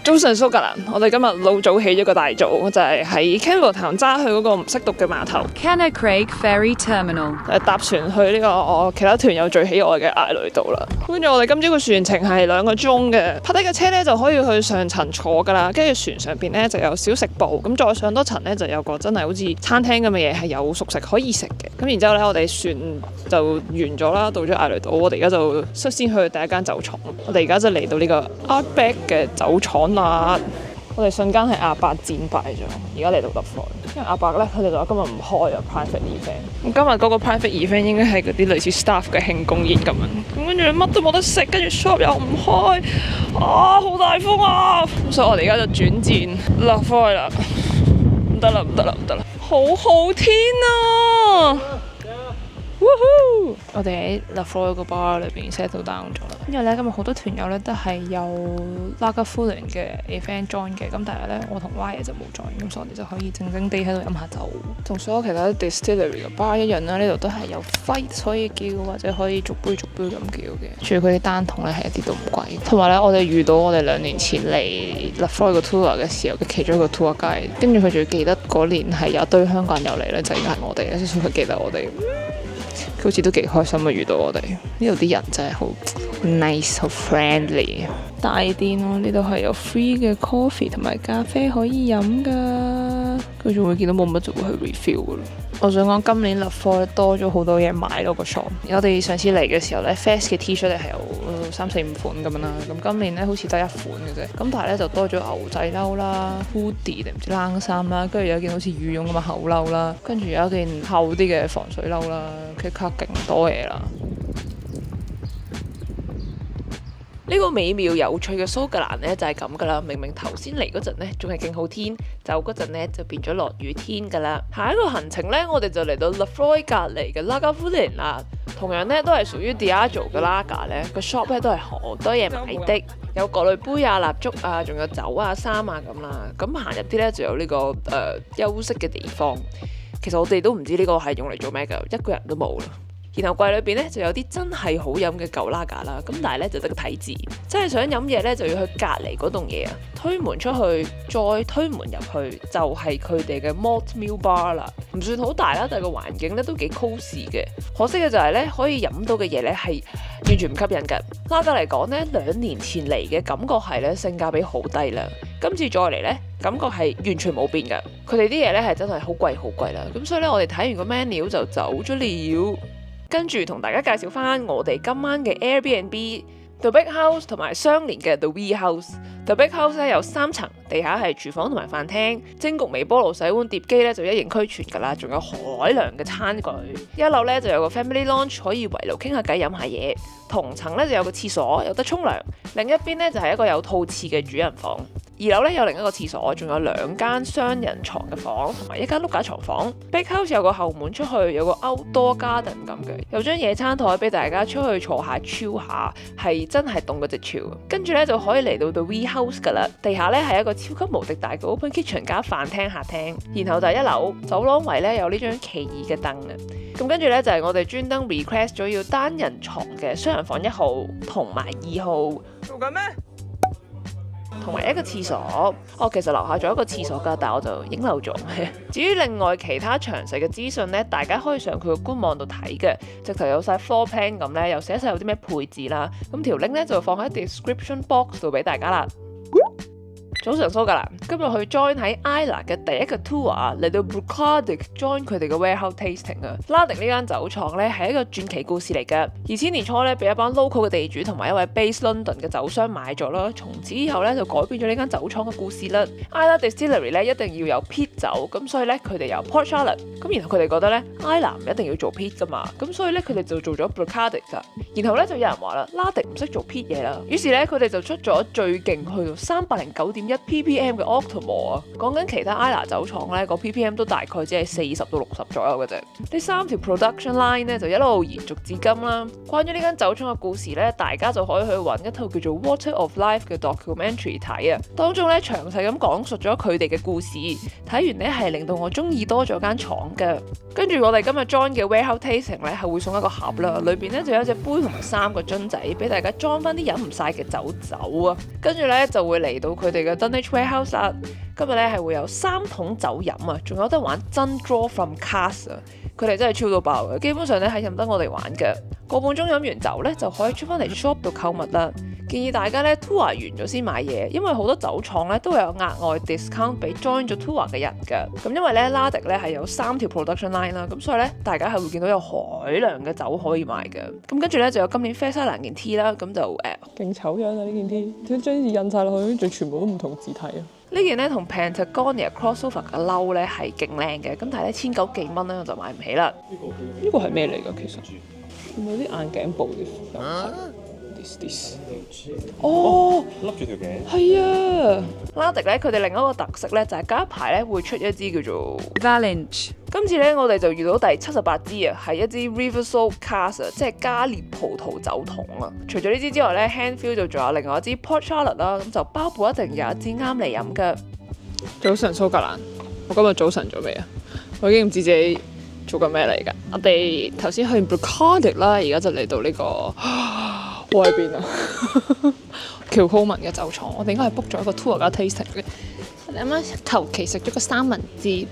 早晨蘇格蘭，我哋今日老早起咗個大早，就係喺 Campbelltown 揸去嗰個唔識讀嘅碼頭 Kenna Craig Ferry Terminal， 搭船去呢個我其他團友最喜愛嘅艾雷島啦。跟住我哋今朝個船程係2個鐘嘅，泊低嘅車咧就可以去上層坐㗎啦。跟住船上邊咧就有小食部，咁再上多層咧就有個真係好似餐廳咁嘅嘢，係有熟食可以食嘅。咁然之後咧，我哋船就完咗啦，到咗艾雷島，我哋而家就率先去第一間酒廠。我哋而家就嚟到呢個 Outback 嘅酒廠啦。我哋瞬間係阿伯戰敗咗，而家嚟到Lefroy，因為阿伯咧佢哋就話今日唔開啊 private event。咁今日嗰個 private event 應該係嗰啲類似 staff 嘅慶功宴咁樣。咁跟住乜都冇得食，跟住 shop 又唔開，好大風啊！咁所以我哋而家就轉戰Lefroy啦。唔得啦，唔得啦，唔得啦！好好天啊！我哋喺 Lefroy 個 bar 裏邊 settle down 咗啦，因為咧今日好多團友咧都係有 Lagavulin 嘅 event join 嘅，咁但係咧我同 Y 就冇 join，咁所以我哋就可以靜靜地喺度飲下酒，同所有其他 distillery 嘅 bar 一樣啦。呢度都係有 fight 可以叫，或者可以逐杯逐杯咁叫嘅。仲要佢啲單桶咧係一啲都唔貴，同埋咧我哋遇到我哋2年前嚟 Lefroy 個 tour 嘅時候嘅其中一個 tour guide，跟住佢仲要記得嗰年係有一堆香港人又嚟咧，就應該係我哋咧，所以佢記得我哋。佢好似都幾開心啊！遇到我哋呢度啲人真係好 nice 好 friendly。大店咯，呢度係有 free 嘅 coffee 同埋咖啡可以飲㗎。佢仲會見到冇乜就會去 refill 㗎咯。我想講今年Lefroy多咗好多嘢買咯個 shop。我哋上次嚟嘅時候咧 ，Fest 嘅 T-shirt 係有3、4、5款咁樣啦。咁今年咧好似得1款嘅啫。咁但係咧就多咗牛仔褸啦、hoodie 定唔知冷衫啦，跟住有一件好似羽絨咁嘅厚褸啦，跟住有一件厚啲嘅防水褸啦，佢卡勁多嘢啦。呢個美妙有趣嘅蘇格蘭呢，就係咁噶啦，明明頭先嚟嗰陣呢，仲係勁好天，走嗰陣呢就變咗落雨天噶啦。下一個行程呢，我哋就嚟到 Lefroy 隔離嘅 Lagavulin 啦，同樣呢，都係屬於 Diageo 嘅 Lager 呢個 shop 呢都係好多嘢買的，有各類杯啊、蠟燭啊，仲有酒啊、衫啊咁啦。咁行入啲呢，就有呢個休息嘅地方。其實我哋都唔知呢個係用嚟做咩㗎，一個人都冇啦。然後櫃裏邊咧就有啲真係好飲嘅舊Lager啦，咁但係咧就得個睇字，真係想飲嘢咧就要去隔離嗰棟嘢啊，推門出去，再推門入去就係佢哋嘅 Malt Mill Bar 啦，唔算好大啦，但係個環境咧都幾 cosy 嘅。可惜嘅就係咧可以飲到嘅嘢咧係完全唔吸引㗎。Lager嚟講咧2年前嚟嘅感覺係咧性價比好低啦，今次再嚟咧感覺係完全冇變㗎。佢哋啲嘢咧係真係好貴好貴啦，咁所以咧我哋睇完個 menu 就走咗了。跟住同大家介紹翻我哋今晚嘅 Airbnb。The Big House 同埋相連嘅 The Wee House。The Big House 咧有3層，地下係廚房同埋飯廳，蒸焗微波爐、洗碗碟機咧就一應俱全㗎啦，仲有海量嘅餐具。1樓咧就有個 Family Lounge 可以圍爐傾下偈飲下嘢，同層咧就有個廁所，有得沖涼。另一邊咧就係一個有套廁嘅主人房。2樓咧有另一個廁所，仲有2間雙人床嘅房，同埋1間碌架床房。Big House 有個後門出去，有個 Outdoor Garden 咁嘅，有張野餐台俾大家出去坐下 chill 下，係真係凍嗰隻 chill。跟住咧就可以嚟到 The Wee House 噶啦，地下咧係一個超級無敵大嘅 Open Kitchen 加飯廳客廳，然後就係1樓走廊位咧有呢張奇異嘅凳啊。咁跟住咧就係我哋專登 request 咗要單人床嘅雙人房1號同埋2號。做緊咩？同埋一個廁所，其實樓下仲有一個廁所㗎，但係我就影漏咗。至於另外其他詳細嘅資訊呢，大家可以上佢個官網度睇嘅，直頭有晒 floor plan 咁呢，又寫晒有啲咩配置啦。咁條 link 呢就放喺 description box 度俾大家啦。早晨蘇格蘭，今日去 join 喺 Islay 嘅第一個 tour 嚟到 Bruichladdich join 佢哋嘅 warehouse tasting 啊。拉迪呢間酒廠咧係一個傳奇故事嚟嘅。2000年初咧俾一班 local 嘅地主同埋一位 base London 嘅酒商買咗啦，從此以後咧就改變咗呢間酒廠嘅故事啦。Islay Distillery 咧一定要有 peat 酒，咁所以咧佢哋有 Port Charlotte，咁然後佢哋覺得咧 Islay 唔一定要做 peat 噶嘛，咁所以咧佢哋就做咗 Bruichladdich 咋。然後咧就有人話啦，拉迪唔識做 peat 嘢啦，於是咧佢哋就出咗最勁去到309.1 ppm 嘅 Octomore 啊，講緊其他 Islay 酒廠咧個 ppm 都大概只係40到60左右嘅啫。呢3條 production line 咧就一路延續至今啦。關於呢間酒廠嘅故事咧，大家就可以去揾一套叫做 Water of Life 嘅 documentary 睇啊，當中咧詳細咁講述咗佢哋嘅故事，睇完咧係令到我中意多咗間廠嘅。跟住我哋今日 join 嘅 warehouse tasting 咧係會送一個盒啦，裏邊咧就有一隻杯同埋3個樽仔俾大家裝翻啲飲唔晒嘅酒啊。跟住咧就會嚟到佢哋嘅 Dunwich warehouse 啦。今日咧係會有3桶酒飲啊，仲有得玩真 draw from cask 啊。佢哋真係超到爆嘅，基本上咧係任得我哋玩嘅。個半鐘飲完酒咧就可以出翻嚟 shop 度購物啦。建議大家咧 tour 完咗先買嘢，因為好多酒廠咧都會有額外 discount 俾 join 咗 tour 嘅人㗎。咁因為咧拉迪咧係有3條 production line 啦，咁所以咧大家係會見到有海量嘅酒可以買嘅。咁跟住咧就有今年啡西蘭件 T 啦，咁就勁醜樣啊！呢件 T，點將字印晒落去，仲全部都唔同字體啊！呢件咧同 Patagonia crossover 嘅褸咧係勁靚嘅，咁但係咧1900幾蚊咧我就買唔起啦。呢個係咩嚟㗎？其實有冇啲眼鏡布嘅？this 哦，笠住條頸。係啊，拉迪咧佢哋另一個特色咧就係隔一排咧會出一支叫做 Valinch, 今次咧我哋就遇到第78支啊，係一支 Riversault Cask 即係加烈葡萄酒桶啊。除咗呢支之外咧 Handfield 就仲有另外一支 Port Charlotte 啦，咁就包保一定有一支啱你飲嘅。早晨蘇格蘭，我今日早晨咗未啊？我已經唔知自己做緊咩嚟㗎。我哋頭先去 Bruichladdich 啦，而家就嚟到呢個。我喺邊啊？喬高文嘅酒廠，我哋應該係 book 咗一個 tour 加 tasting 嘅。我哋啱啱求其食咗個三文治，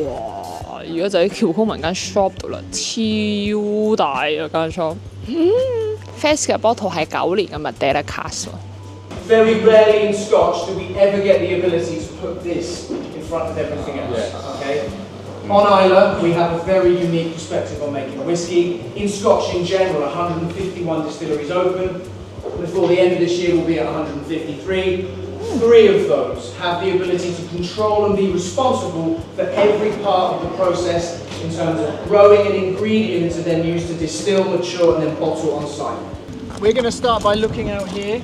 哇！而家就喺喬高文間 shop 度啦，超大啊間 shop。Fest 嘅 bottle 係9年嘅 Madeira Cask。Very rarely in Scotch do we ever get the ability to put this in front of everything else. Okay. On Islay, we have a very unique perspective on making whiskey. In Scotch in general, 151 distilleries open. Before the end of this year, we'll be at 153. 3 of those have the ability to control and be responsible for every part of the process in terms of growing an ingredient to then use to distill, mature, and then bottle on site. We're going to start by looking out here.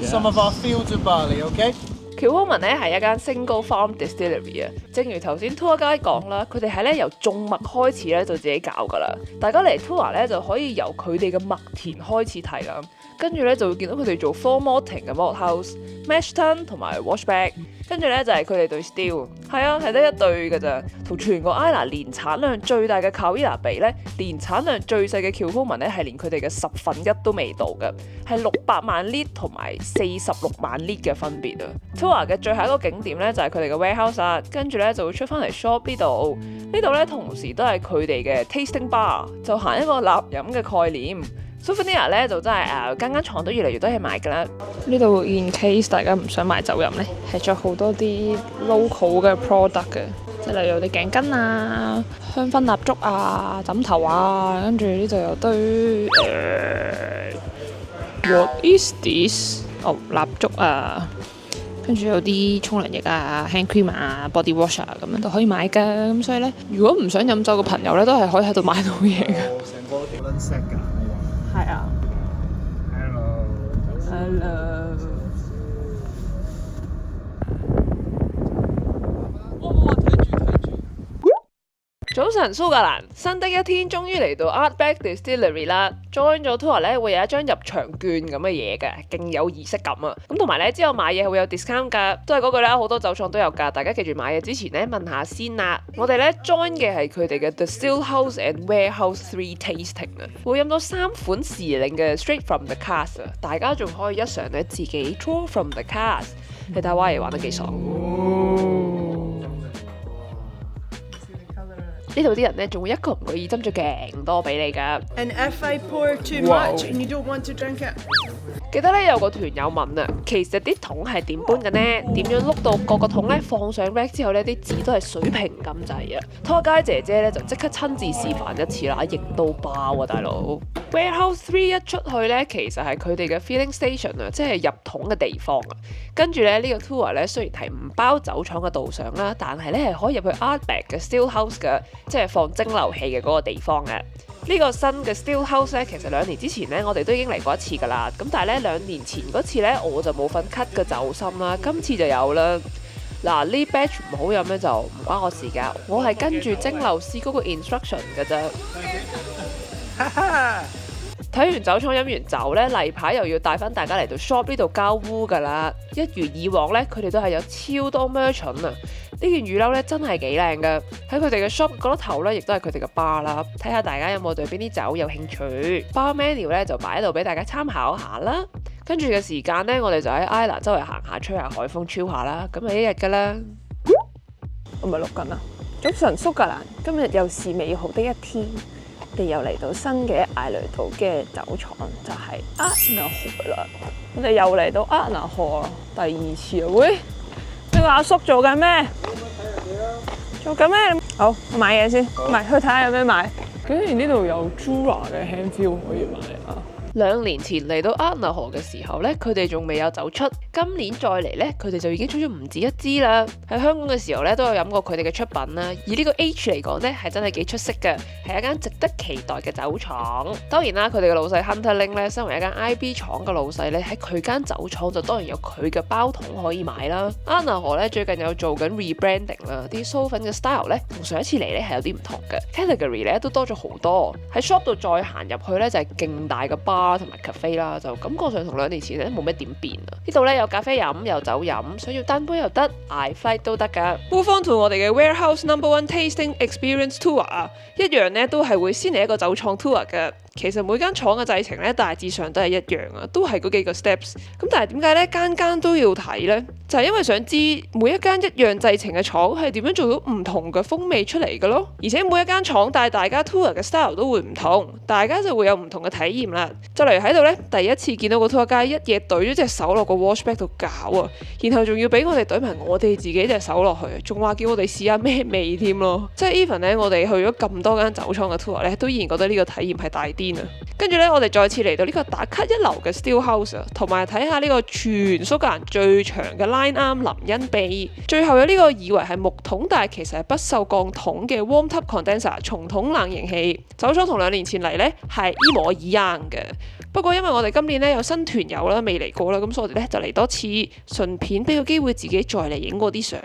Some of our fields of barley, okay? 喬高文咧係一間 single farm distillery 啊，正如頭先 tour guide 講啦，佢哋係咧由種麥開始咧就自己搞噶啦。大家嚟 tour 咧就可以由佢哋嘅麥田開始睇啦，跟住咧就會見到佢哋做 floor malting 嘅 malt house、mash tun 同埋 wash bag， 跟住咧就係佢哋對 still， 係啊係得一對㗎咋，同全個 Islay 年產量最大嘅 Caoila 比咧，年產量最細嘅喬高文咧係連佢哋嘅1/10都未到嘅，係600萬 lit 同埋46萬 lit 嘅分別啊。tour 嘅最後一個景點咧就係佢哋嘅 warehouse 啦，跟住咧就會出翻嚟 shop 呢度咧同時都係佢哋嘅 tasting bar， 就行一個立飲嘅概念。Souvenir 咧就真係間廠都越嚟越多嘢賣㗎啦。呢度 in case 大家唔想買酒飲咧，係仲有好多啲 local 嘅 product 嘅，即係例如有啲頸巾啊、香薰蠟燭啊、枕頭啊，跟住呢度有堆What is this？ 哦，蠟燭啊，跟住有啲沖涼液啊、hand cream 啊、body wash 啊，咁樣都可以買㗎。咁所以咧，如果唔想飲酒嘅朋友咧，都係可以喺度買到嘢嘅。成個輪 set 㗎。係啊。Hello。早晨蘇格蘭，新的一天終於嚟到 Ardbeg Distillery 啦。join 咗 tour 咧會有一張入場券咁嘅嘢嘅，勁有儀式感啊！咁同埋咧之後買嘢係會有 discount 㗎，都係嗰句啦，好多酒廠都有㗎。大家記住買嘢之前咧問下先啦。我哋咧 join 嘅係佢哋嘅 The Still House and Warehouse 3 Tasting 啊，會飲到3款時令嘅 Straight from the Cask 啊，大家仲可以一嘗咧自己 draw from the cask， 你睇蛙爺玩得幾爽。呢度啲人咧仲會一個唔覺意斟咗勁多俾你㗎。 And if I pour too much and you don't want to drink it? 記得咧有個團友問啊，其實啲桶係點搬嘅呢？點樣碌到個個桶咧放上 rack 之後咧，啲紙都係水平咁滯啊！tour guide姐姐咧就即刻親自示範一次啦，型到爆啊大佬 ！Warehouse 3一出去咧，其實係佢哋嘅 filling station 啊，即係入桶嘅地方啊。跟住咧呢個 tour 咧雖然係唔包酒廠嘅導賞啦，但係咧係可以入去 Ardbeg 嘅 Still House 嘅，即係放蒸餾器嘅嗰個地方嘅。呢個新嘅 Still House 咧，其實2年之前咧，我哋都已經嚟過一次㗎啦。咁但係咧2年前嗰次咧，我就冇份 cut 嘅酒心啦，今次就有啦。嗱，呢 batch 唔好飲咧就唔關我事㗎，我係跟住蒸餾師嗰個 instruction 㗎啫。睇完酒廠飲完酒咧，例牌又要帶翻大家嚟到 shop 呢度交污㗎啦。一如以往咧，佢哋都係有超多 merchant 啊！呢件雨褸咧真係幾靚㗎，喺佢哋嘅 shop 嗰頭咧，亦都係佢哋嘅 bar 啦。睇下大家有冇對邊啲酒有興趣，bar menu 咧就擺喺度俾大家參考下啦。跟住嘅時間咧，我哋就喺 Isla 周圍行下，吹下海風，超下啦。咁就一日㗎啦。我咪錄緊啊！早晨蘇格蘭，今日又是美好的一天。我哋又嚟到新嘅艾雷島嘅酒廠，就係Adna河啦。我哋又嚟到Adna河第2次啊！喂，呢個阿叔做緊咩？做緊咩？好，我買嘢先，唔係去睇下有咩買。竟然呢度有 Jura 嘅 handfeel 可以買啊！2年前嚟到Adna河嘅時候呢，佢哋仲未有酒出。今年再嚟呢，佢哋就已經出咗唔止一支啦。喺香港嘅時候呢，都有飲過佢哋嘅出品啦。而呢個 H 嚟講呢，係真係幾出色嘅，係一間值得期待嘅酒廠。當然啦，佢哋嘅老細 Hunter Ling 呢，身為一間 IB 廠嘅老細呢，喺佢間酒廠就當然有佢嘅包桶可以買啦。Adna河呢，最近有做緊 rebranding 啦，啲酥粉嘅 style 呢，同上一次嚟呢係有啲唔同嘅 category 呢都多咗好多。喺 shop 度再行入去呢，就係勁大嘅 bar 同埋 cafe 啦，就感覺上同2年前咧冇咩點變啊！呢度咧有咖啡飲，有酒飲，想要單杯又得，嗌 flight 都得㗎。Move on to 我哋嘅 Warehouse No.1 Tasting Experience Tour 啊，一樣咧都係會先嚟一個酒廠 tour 嘅。其實每間廠嘅製程咧大致上都係一樣啊，都係嗰幾個 steps。咁但係點解咧間間都要睇呢？就係因為想知每一間一樣製程嘅廠係點樣做到唔同嘅風味出嚟嘅咯。而且每一間廠帶大家 tour 嘅 style 都會唔同，大家就會有唔同嘅體驗啦。就例如喺度咧，第一次見到個 tour guide 一嘢懟咗隻手落個 washback 度搞啊，然後仲要俾我哋懟埋我哋自己隻手落去，仲話叫我哋試下咩味添咯。即係 even 咧，我哋去咗咁多間酒廠嘅 tour 咧，都依然覺得呢個體驗係大癲啊！跟住咧，我哋再次嚟到呢個打卡一流嘅 Still House 啊，同埋睇下呢個全蘇格蘭最長嘅 line arm 林恩秘。最後有呢個以為係木桶，但係其實係不鏽鋼桶嘅 warm tub condenser 重桶冷凝器。酒廠同2年前嚟呢係一模一樣嘅。不過因為我哋今年咧有新團友啦，未嚟過啦，咁所以我哋咧就嚟多次，順便俾個機會自己再嚟影過啲相。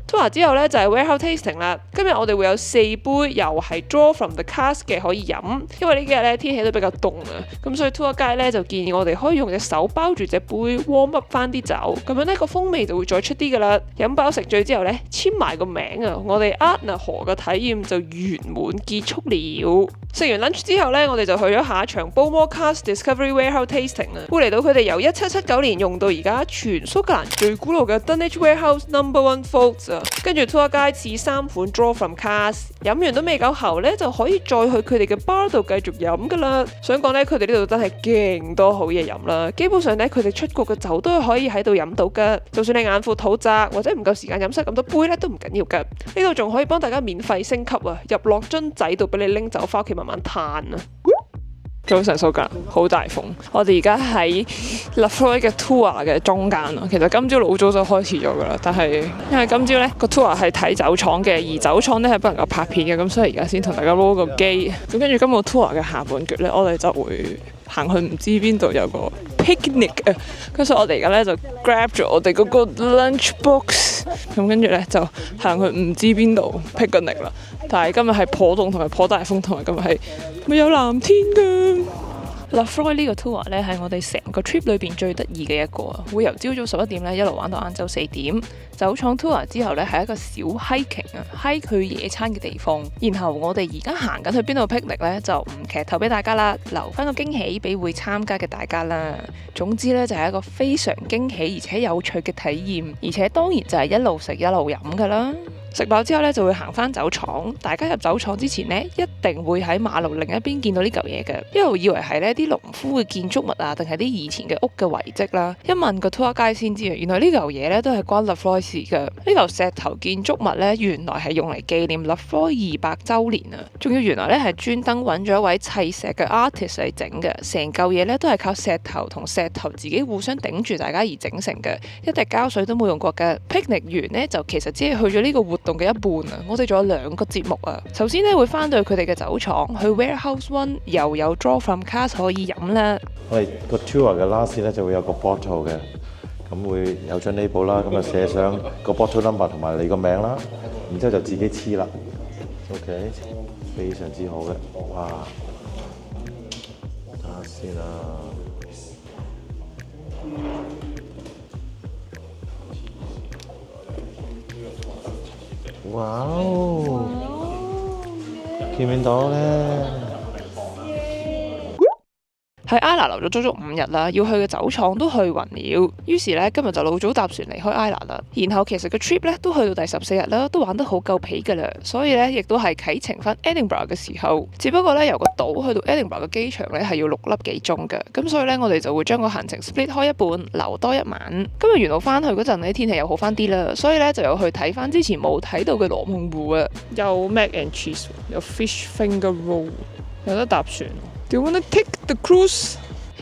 tour 之後咧就係 warehouse tasting 啦。今日我哋會有4杯又係 draw from the cask 嘅可以飲，因為呢幾日咧天氣都比較凍啊，咁所以 tour guide 咧就建議我哋可以用隻手包住隻杯 warm up 翻啲酒，咁樣咧個風味就會再出啲噶啦。飲飽食醉之後咧簽埋個名啊，我哋 Adna河嘅體驗就圓滿結束了。食完 lunch 之後咧，我哋就去咗下一場 Bowmore Cask Discovery Warehouse Tasting 啊，會嚟到佢哋由1779年用到而家全蘇格蘭最古老嘅 Dunwich Warehouse No.1 Vaults 啊，跟住 tour guide 試3款 draw from cask， 飲完都未夠喉咧，就可以再去佢哋嘅 bar 度繼續飲噶啦。想講咧，佢哋呢度真係勁多好嘢飲啦，基本上咧佢哋出過嘅酒都係可以喺度飲到噶，就算你眼闊肚窄或者唔夠時間飲晒咁多杯咧都唔緊要噶。呢度仲可以幫大家免費升級啊，入落樽仔度俾你拎走翻屋企慢慢嘆啊。早晨蘇格蘭，好大風。我哋而家喺 Lefroy 嘅 tour 嘅中間啊。其實今朝老早就開始咗噶啦，但係因為今朝咧個 tour 係睇酒廠嘅，而酒廠咧係不能夠拍片嘅，咁所以而家先同大家 roll 個機。咁跟住今個 tour 嘅下半橛咧，我哋就會行去唔知邊度有個 picnic 啊。跟住我哋而家咧就 grab 咗我哋嗰個 lunch box， 咁跟住咧就行去唔知邊度 picnic 啦。但係今日係頗凍同埋頗大風，同埋今日係咪有藍天㗎？Lefroy 呢個 tour 咧係我哋成個 trip 裏邊最得意嘅一個啊，會由朝早11點咧一路玩到晏晝4點。酒廠 tour 之後咧係一個小 hiking 啊，hike 去野餐嘅地方。然後我哋而家行緊去邊度 picnic 咧，就唔劇透俾大家啦，留翻個驚喜俾會參加嘅大家啦。總之咧就係一個非常驚喜而且有趣嘅體驗，而且當然就係一路食一路飲噶啦。食飽之後咧就會行翻酒廠，大家入酒廠之前呢，一定會喺馬路另一邊見到呢嚿嘢嘅，一路以為係呢啲農夫嘅建築物啊，定係啲以前嘅屋嘅遺跡啦。一問個 tour guide 先知啊，原來呢嚿嘢咧都係關 Lefroy 事嘅。呢嚿石頭建築物咧原來係用嚟紀念 Lefroy 200週年啊，仲要原來咧係專登揾咗一位砌石嘅 artist 嚟整嘅，成嚿嘢咧都係靠石頭同石頭自己互相頂住大家而整成嘅，一滴膠水都冇用過嘅。picnic 完呢，就其實只係去咗呢個活動嘅一半啊！我哋仲有2個節目啊。首先咧會翻到佢哋嘅酒廠，去 Warehouse One 又有 Draw from Cask 可以飲啦。我哋個 tour 嘅 last 咧就會有個 bottle 嘅，咁會有張 label 啦，咁就寫上個 bottle number 同埋你個名啦，然之後就自己黐啦。OK， 非常之好嘅，哇！睇下先啊。哇哦！見唔見到咧？喺 Islay 留咗足足5日啦，要去嘅酒廠都去暈了，於是咧今日就老早搭船離開 Islay 啦。然後其實個 trip 咧都去到第14日啦，都玩得好夠皮㗎啦，所以咧亦都係啟程翻 Edinburgh 嘅時候。只不過咧由個島去到 Edinburgh 嘅機場咧係要6粒幾鐘嘅，咁所以咧我哋就會將個行程 split 開一半，留多1晚。今日沿路翻去嗰陣咧天氣又好翻啲啦，所以咧就有去睇翻之前冇睇到嘅羅夢湖啊。有 mac and cheese， 有 fish finger roll， 有得搭船。Do you wanna take the cruise？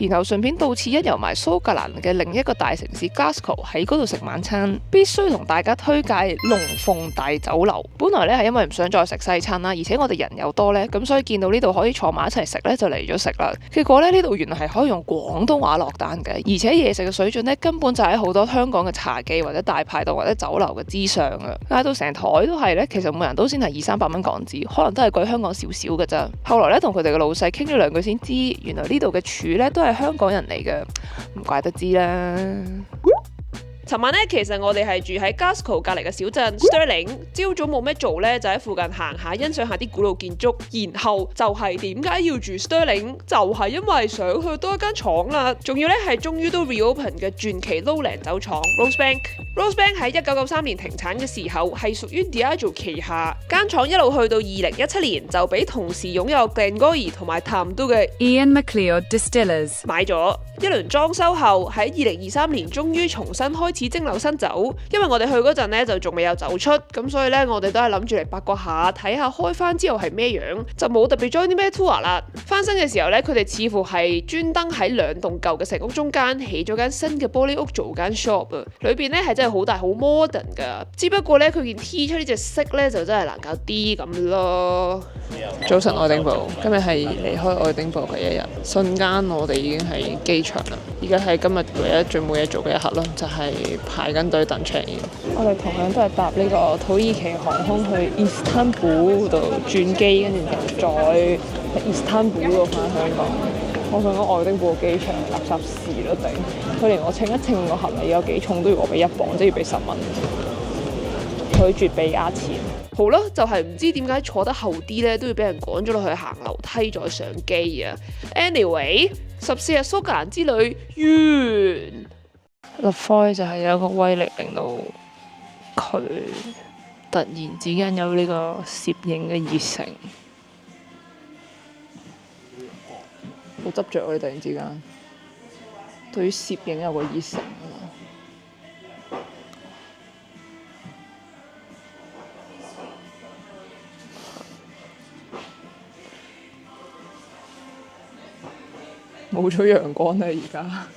然後順便到此一遊埋蘇格蘭嘅另一個大城市 Glasgow， 喺嗰度食晚餐。必須同大家推介龍鳳大酒樓。本來咧係因為唔想再食西餐啦，而且我哋人又多咧，咁所以見到呢度可以坐埋一齊食咧，就嚟咗食啦。結果咧呢度原來係可以用廣東話落單嘅，而且嘢食嘅水準咧根本就喺好多香港嘅茶記或者大排檔或者酒樓嘅之上啊！嗌到成台都係咧，其實每人都先係200-300蚊港紙，可能都係貴香港少少嘅咋。後來咧同佢哋嘅老細傾咗2句先知，原來呢度嘅廚咧都係香港人嚟嘅，唔怪得知啦。尋晚咧，其實我哋係住喺 Glasgow 隔離嘅小鎮 Stirling。朝早冇咩做咧，就喺附近行下，欣賞下啲古老建築。然後就係點解要住 Stirling，就係因為想去多一間廠啦。仲要咧係終於都 reopen 嘅傳奇 Lowland 酒廠 Rosebank。Rosebank 喺1993年停產嘅時候係屬於 Diageo 旗下，間廠一路去到2017年就俾同時擁有 Glengoyne 同埋淡都嘅 Ian MacLeod Distillers 買咗。一輪裝修後，喺2023年終於重新開始蒸餾新酒。因為我哋去嗰陣咧就仲未有酒出，咁所以咧我哋都係諗住嚟八卦下，睇下開翻之後係咩樣，就冇特別 join 啲咩 tour 啦。翻新嘅時候咧，佢哋似乎係專登喺2棟舊嘅城屋中間起咗間新嘅玻璃屋做間 shop 啊。裏邊咧係真係好大好 modern 噶，只不過咧佢件 T 出呢隻色咧就真係難搞啲咁咯。早晨愛丁堡，今日係離開愛丁堡嘅一日，瞬間我哋已經喺機場啦。而家係今日唯一最冇嘢做嘅一刻咯，就係排緊隊等 check in。我哋同樣都係搭呢個土耳其航空去 Istanbul 度轉機，跟住就再喺 Istanbul 度翻香港。我想講愛丁堡機場垃圾屎都頂，佢連我稱一稱個行李有幾重都要我俾1磅，即係要俾10蚊，拒絕俾錢。好啦，就係唔知點解坐得後啲咧，都要俾人趕咗落去行樓梯再上機啊。Anyway， 14日蘇格蘭之旅完。Lafroy 就係有一個威力，令到佢突然之間有呢個攝影嘅熱誠。好執着啊！你突然之間對於攝影有個熱誠啊嘛。冇咗陽光啦，而家。